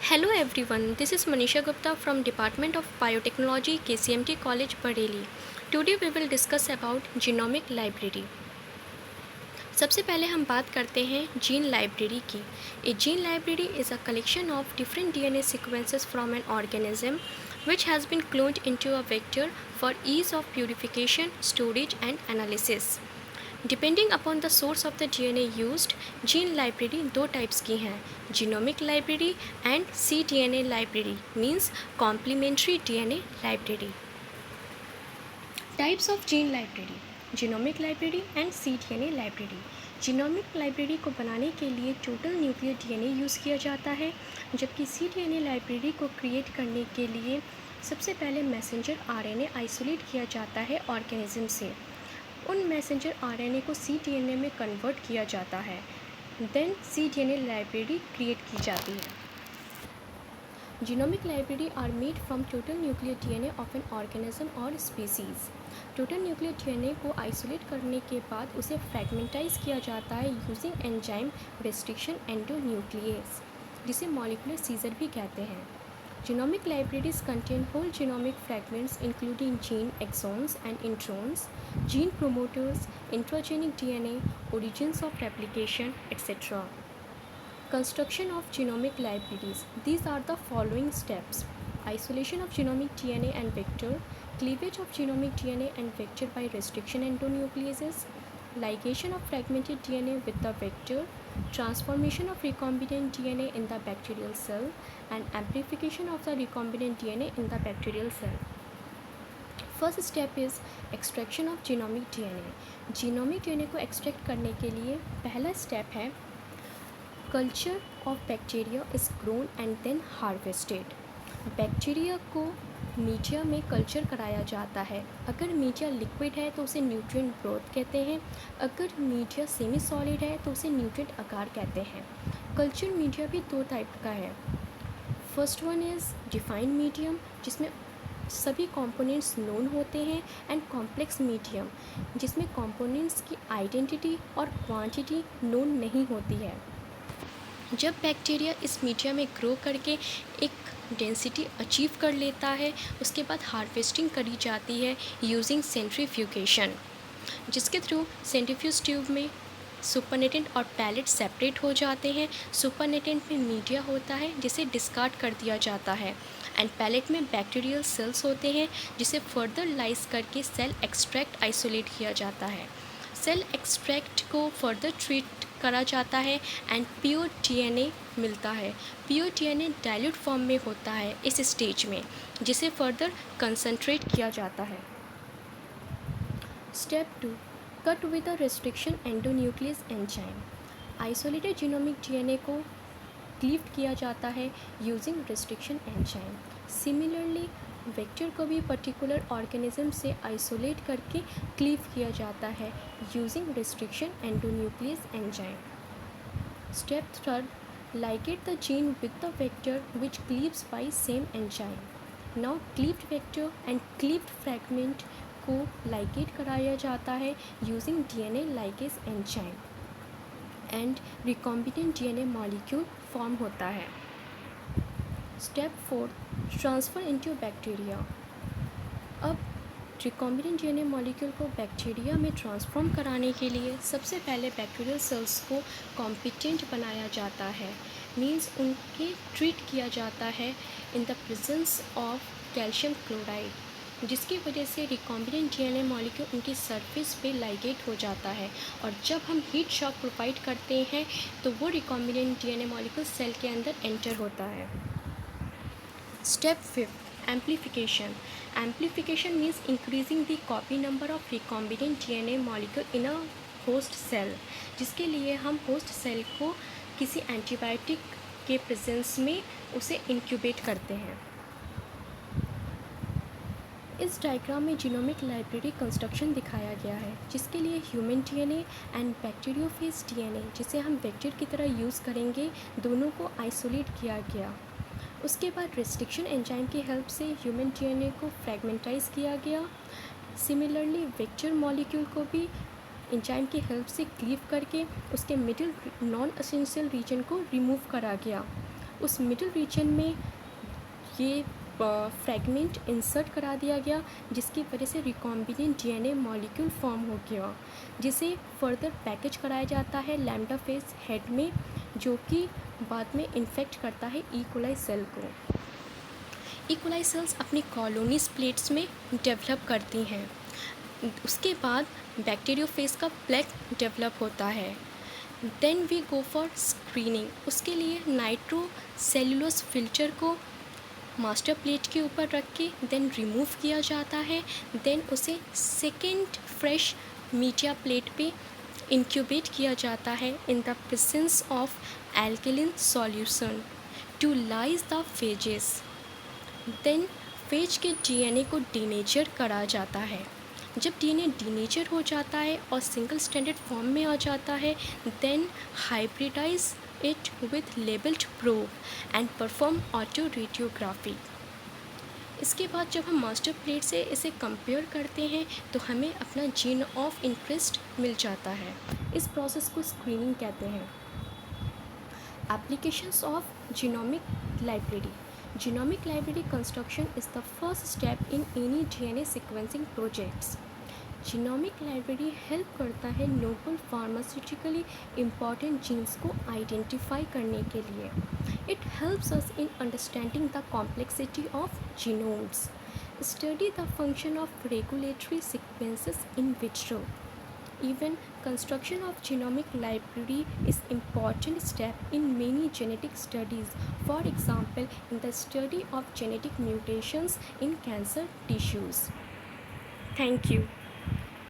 Hello everyone, this is Manisha Gupta from Department of Biotechnology, KCMT College, Bareilly. Today we will discuss about genomic library. सबसे पहले हम बात करते हैं gene library की. A gene library is a collection of different DNA sequences from an organism which has been cloned into a vector for ease of purification, storage and analysis. Depending upon the source of the DNA used, gene library दो types की हैं, genomic library and cDNA library means complementary DNA library. Types of gene library, genomic library and cDNA library. Genomic library को बनाने के लिए total nuclear DNA use किया जाता है, जबकि cDNA लाइब्रेरी को क्रिएट करने के लिए सबसे पहले मैसेंजर RNA आइसोलेट किया जाता है ऑर्गेनिज्म से. उन मैसेंजर RNA को cDNA में कन्वर्ट किया जाता है, देन cDNA लाइब्रेरी क्रिएट की जाती है. Genomic library are made from total nuclear DNA of an organism और स्पीसीज. टोटल न्यूक्लियर DNA को आइसोलेट करने के बाद उसे फ्रैगमेंटाइज किया जाता है यूजिंग एंजाइम रेस्ट्रिक्शन एंडोन्यूक्लियस, जिसे मॉलिक्यूलर सीजर भी कहते हैं. Genomic libraries contain whole genomic fragments including gene exons and introns, gene promoters, introgenic DNA, origins of replication, etc. Construction of genomic libraries. These are the following steps: isolation of genomic DNA and vector, cleavage of genomic DNA and vector by restriction endonucleases, ligation of fragmented DNA with the vector, transformation of recombinant DNA in the bacterial cell, and amplification of the recombinant DNA in the bacterial cell. First step is extraction of genomic DNA. Genomic DNA को extract करने के लिए पहला step है culture of bacteria is grown and then harvested. Bacteria को media में culture कराया जाता है. अगर मीडिया लिक्विड है तो उसे न्यूट्रिएंट ब्रोथ कहते हैं, अगर मीडिया सेमी सॉलिड है तो उसे न्यूट्रिएंट आकार कहते हैं. कल्चर मीडिया भी दो टाइप का है. First one is defined medium, जिसमें सभी कंपोनेंट्स नोन होते हैं, एंड कॉम्प्लेक्स मीडियम, जिसमें कंपोनेंट्स की आइडेंटिटी और क्वांटिटी नोन नहीं होती है. जब बैक्टीरिया इस मीडिया में ग्रो करके एक डेंसिटी अचीव कर लेता है, उसके बाद हार्वेस्टिंग करी जाती है यूजिंग सेंट्रीफ्यूगेशन, जिसके थ्रू सेंट्रीफ्यूज ट्यूब में सुपरनेटेंट और पैलेट सेपरेट हो जाते हैं. सुपरनेटेंट में मीडिया होता है जिसे डिस्कार्ड कर दिया जाता है, एंड पैलेट में बैक्टीरियल सेल्स होते हैं जिसे फर्दर लाइस करके सेल एक्सट्रैक्ट आइसोलेट किया जाता है. सेल एक्सट्रैक्ट को फर्दर ट्रीट करा जाता है एंड प्योर DNA मिलता है. प्योर DNA डाइल्यूट फॉर्म में होता है इस स्टेज में, जिसे फर्दर कंसंट्रेट किया जाता है. Step 2, cut with the restriction endonuclease enzyme. Isolated genomic DNA को क्लीव किया जाता है using restriction enzyme. Similarly vector को भी पर्टिकुलर ऑर्गेनिज्म से आइसोलेट करके क्लीव किया जाता है using restriction endonuclease enzyme. Step 3, ligate the gene with the vector which cleaves by same enzyme. Now cleaved vector and cleaved fragment को ligate कराया जाता है using DNA ligase enzyme and recombinant DNA molecule form होता है. Step 4, transfer into bacteria. अब recombinant DNA molecule को bacteria में transform कराने के लिए सबसे पहले बैक्टीरियल सेल्स को कॉम्पिटेंट बनाया जाता है, मीन्स उनके ट्रीट किया जाता है in the presence of calcium chloride, जिसकी वजह से रिकॉम्बिनेंट DNA मॉलिक्यूल उनकी सरफेस पे लाइगेट हो जाता है, और जब हम हीट शॉक प्रोवाइड करते हैं तो वो रिकॉम्बिनेंट DNA मॉलिक्यूल सेल के अंदर एंटर होता है. Step 5, amplification. Amplification means increasing the copy number of recombinant DNA molecule in a host cell, जिसके लिए हम host cell को किसी एंटीबायोटिक के प्रेजेंस में उसे इंक्यूबेट करते हैं. इस डायग्राम में जीनोमिक लाइब्रेरी कंस्ट्रक्शन दिखाया गया है, जिसके लिए human DNA and bacteriophage DNA, जिसे हम वेक्टर की तरह यूज़ करेंगे, दोनों को आइसोलेट किया गया. उसके बाद रेस्ट्रिक्शन एंजाइम की हेल्प से ह्यूमन DNA को फ्रैगमेंटाइज किया गया. सिमिलरली वेक्टर मॉलिक्यूल को भी एंजाइम की हेल्प से क्लीव करके उसके मिडिल नॉन एसेंशियल रीजन को रिमूव करा गया. उस मिडिल रीजन में ये फ्रैगमेंट इंसर्ट करा दिया गया, जिसकी वजह से रिकॉम्बिनेंट डीएनए मॉलिक्यूल फॉर्म हो गया, जिसे फर्दर पैकेज कराया जाता है लैम्डा फेज हेड में, जो कि बाद में इन्फेक्ट करता है ई कोलाई सेल को। ई कोलाई सेल्स अपनी कॉलोनीज प्लेट्स में डेवलप करती हैं। उसके बाद बैक्टीरियोफेज का प्लेग डेवलप होता है। Then we go for screening. उसके लिए नाइट्रो सेलुलोज फिल्टर को मास्टर प्लेट के ऊपर रख के देन रिमूव किया जाता है। देन उसे सेकेंड फ्रेश मीडिया प्लेट पे इंक्यूबेट किया जाता है in the presence of alkaline solution to lyse the phages. Then phage के डीएनए को डीनेचर करा जाता है। जब डीएनए डीनेचर हो जाता है और सिंगल स्टैंडर्ड फॉर्म में आ जाता है, then hybridize it with labeled probe and perform auto radiography। इसके बाद जब हम मास्टर प्लेट से इसे कंपेयर करते हैं तो हमें अपना जीन ऑफ इंटरेस्ट मिल जाता है। इस प्रोसेस को स्क्रीनिंग कहते हैं। Applications of genomic library. Genomic library construction is the first step in any DNA sequencing projects. Genomic library help करता है नोबल फार्मास्यूटिकली इम्पॉर्टेंट जीन्स को आइडेंटिफाई करने के लिए। It helps us in understanding the complexity of genomes, study the function of regulatory sequences in vitro. Even construction of genomic library is important step in many genetic studies, for example in the study of genetic mutations in cancer tissues. Thank you.